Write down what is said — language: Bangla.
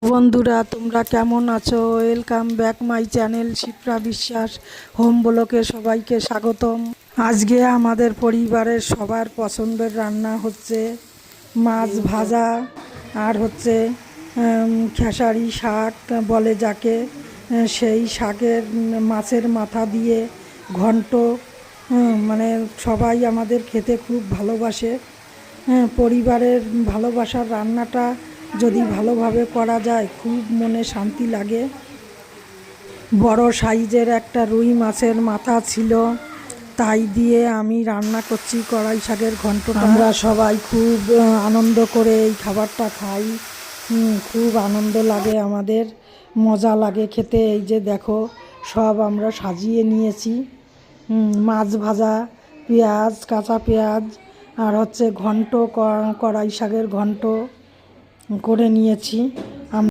বন্ধুরা, তোমরা কেমন আছো? Welcome back my channel Shipra বিশ্বাস হোম ব্লকে সবাইকে স্বাগতম। আজকে আমাদের পরিবারের সবার পছন্দের রান্না হচ্ছে মাছ ভাজা আর হচ্ছে খেসারি শাক বলে যাকে, সেই শাকের মাছের মাথা দিয়ে ঘন্ট। মানে সবাই আমাদের খেতে খুব ভালোবাসে। পরিবারের ভালোবাসার রান্নাটা যদি ভালোভাবে করা যায় খুব মনে শান্তি লাগে। বড় সাইজের একটা রুই মাছের মাথা ছিল, তাই দিয়ে আমি রান্না করছি কড়াই শাকের ঘন্টটা। আমরা সবাই খুব আনন্দ করে এই খাবারটা খাই। খুব আনন্দ লাগে আমাদের, মজা লাগে খেতে। এই যে দেখো, সব আমরা সাজিয়ে নিয়েছি। মাছ ভাজা, পেঁয়াজ, কাঁচা পেঁয়াজ আর হচ্ছে ঘন্ট, কড়াই শাকের ঘন্ট করে নিয়েছি।